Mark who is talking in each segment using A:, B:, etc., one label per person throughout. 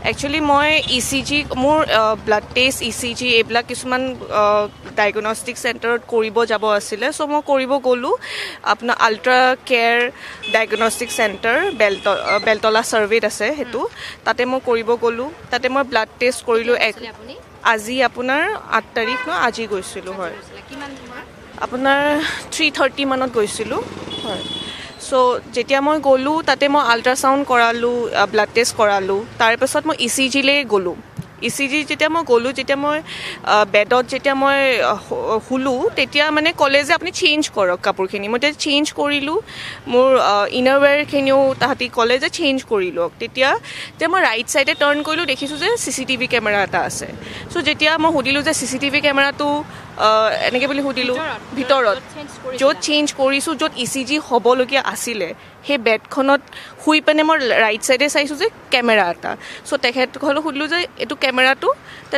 A: actually মই ECG মোৰ blood test ECG এইবিলাক কিছুমান ডায়েগনষ্টিক চেণ্টাৰত কৰিব যাব আছিলে চ' মই কৰিব গ'লোঁ আপোনাৰ ultra care diagnostic centre Beltola ছাৰ্ভেত আছে সেইটো তাতে মই কৰিব গ'লোঁ তাতে মই ব্লাড টেষ্ট কৰিলোঁ আজি আপোনাৰ 8 তাৰিখ ন আজি গৈছিলোঁ হয় আপোনাৰ 3:30 মানত গৈছিলোঁ হয় চ' যেতিয়া মই গ'লোঁ তাতে মই আল্ট্ৰাচাউণ্ড কৰালোঁ ব্লাড টেষ্ট কৰালোঁ তাৰপিছত মই ECGলৈ গ'লোঁ ECG যেতিয়া মই গ'লোঁ যেতিয়া মই বেডত যেতিয়া মই শুলোঁ তেতিয়া মানে ক'লে যে আপুনি চেঞ্জ কৰক কাপোৰখিনি মই তেতিয়া চেঞ্জ কৰিলোঁ মোৰ ইনাৰৱেৰখিনিও তাহাঁতি ক'লে যে চেঞ্জ কৰি লওক তেতিয়া মই ৰাইট ছাইডে টাৰ্ণ কৰিলোঁ দেখিছোঁ যে CCTV কেমেৰা এটা আছে চ' যেতিয়া মই সুধিলোঁ যে CCTV কেমেৰাটো এনেকৈ বুলি সুধিলোঁ ভিতৰত য'ত চেঞ্জ কৰিছোঁ য'ত ECG হ'বলগীয়া আছিলে সেই বেডখনত শুই পিনে মই ৰাইট ছাইডে চাইছোঁ যে কেমেৰা এটা চ' তেখেতসকলক সুধিলোঁ যে এইটো কেমেৰাটো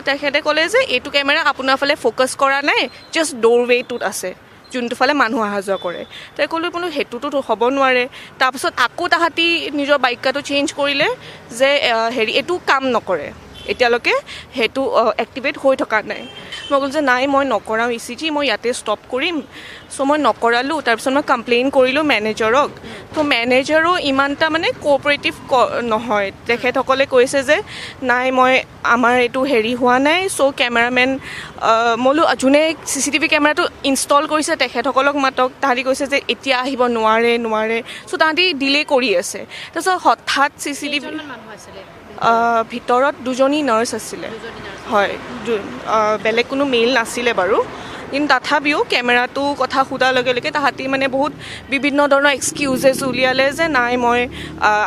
A: তেখেতে ক'লে যে এইটো কেমেৰা আপোনাৰ ফালে ফ'কাছ কৰা নাই জাষ্ট ড'ৰৱেটোত আছে যোনটো ফালে মানুহ অহা যোৱা কৰে তাই ক'লোঁ বোলো সেইটোতো হ'ব নোৱাৰে তাৰপিছত আকৌ তাহাঁতি নিজৰ বাক্যটো চেঞ্জ কৰিলে যে এইটো কাম নকৰে এতিয়ালৈকে সেইটো এক্টিভেট হৈ থকা নাই মই ক'লোঁ যে নাই মই নকৰাওঁ ECG মই ইয়াতে ষ্টপ কৰিম চ' মই নকৰালোঁ তাৰপিছত মই কমপ্লেইন কৰিলোঁ মেনেজাৰক তো মেনেজাৰো ইমানটা মানে কোঅপাৰেটিভ নহয় তেখেতসকলে কৈছে যে নাই আমাৰ এইটো হোৱা নাই চ' কেমেৰামেন মইলো যোনে CCTV কেমেৰাটো ইনষ্টল কৰিছে তেখেতসকলক মাতক তাহাঁতি কৈছে যে এতিয়া আহিব নোৱাৰে চ' তাহাঁতি ডিলে কৰি আছে তাৰপিছত হঠাৎ CCTV ভিতৰত 2জনী নাৰ্ছ আছিলে হয় বেলেগ কোনো মেইল নাছিলে বাৰু কিন্তু তথাপিও কেমেৰাটো কথা সোধাৰ লগে লগে তাহাঁতি মানে বহুত বিভিন্ন ধৰণৰ এক্সকিউজেছ উলিয়ালে যে নাই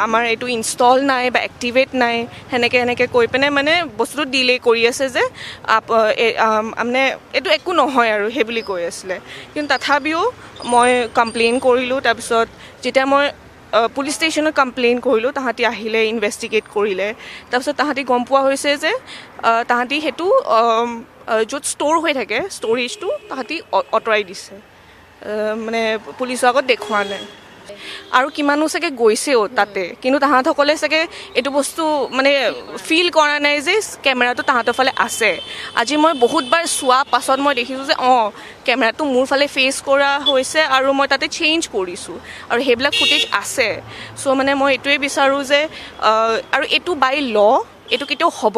A: আমাৰ এইটো ইনষ্টল নাই বা এক্টিভেট নাই সেনেকৈ কৈ পিনে মানে বস্তুটো ডিলে কৰি আছে যে মানে এইটো একো নহয় আৰু সেই বুলি কৈ আছিলে কিন্তু তথাপিও মই কমপ্লেইন কৰিলোঁ তাৰপিছত যেতিয়া মই পুলিচ ষ্টেচনত কমপ্লেইন কৰিলোঁ তাহাঁতি আহিলে ইনভেষ্টিগেট কৰিলে তাৰপিছত তাহাঁতি গম পোৱা হৈছে যে তাহাঁতি সেইটো য'ত ষ্ট'ৰ হৈ থাকে ষ্ট'ৰেজটো তাহাঁতি আঁতৰাই দিছে মানে পুলিচৰ আগত দেখুওৱা নাই আৰু কিমানো চাগে গৈছেও তাতে কিন্তু তাহাঁতসকলে চাগে এইটো বস্তু মানে ফিল কৰা নাই যে কেমেৰাটো তাহাঁতৰ ফালে আছে আজি মই বহুতবাৰ চোৱা পাছত মই দেখিছোঁ যে কেমেৰাটো মোৰ ফালে ফেচ কৰা হৈছে আৰু মই তাতে চেঞ্জ কৰিছোঁ আৰু সেইবিলাক ফুটেজ আছে চ' মানে মই এইটোৱে বিচাৰোঁ যে আৰু এইটো বাই এইটো কেতিয়াও হ'ব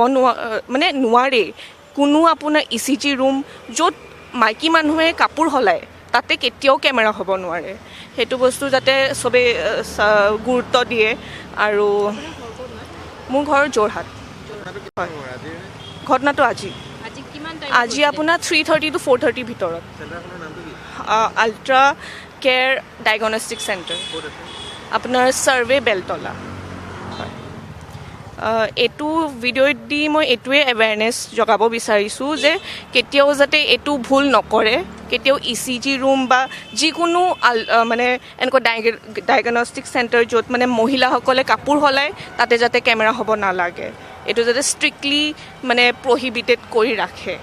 A: নোৱাৰে কোনো আপোনাৰ ECG ৰুম য'ত মাইকী মানুহে কাপোৰ সলায় তাতে কেতিয়াও কেমেৰা হ'ব নোৱাৰে সেইটো বস্তু যাতে চবেই গুৰুত্ব দিয়ে আৰু মোৰ ঘৰ যোৰহাট হয় ঘটনাটো আজি আপোনাৰ 3:30 to 4:30 ভিতৰত আল্ট্ৰা কেয়াৰ ডায়েগনষ্টিক চেণ্টাৰ আপোনাৰ ছাৰ্ভে বেলতলা এইটো ভিডিঅ'ত দি মই এইটোৱে এৱেৰনেছ জগাব বিচাৰিছোঁ যে কেতিয়াও যাতে এইটো ভুল নকৰে কেতিয়াও ECG ৰুম বা যিকোনো মানে এনেকুৱা ডায়েগনষ্টিক চেণ্টাৰ য'ত মানে মহিলাসকলে কাপোৰ সলায় তাতে যাতে কেমেৰা হ'ব নালাগে এইটো যাতে ষ্ট্ৰিক্টলি মানে প্ৰহিবিটেড কৰি ৰাখে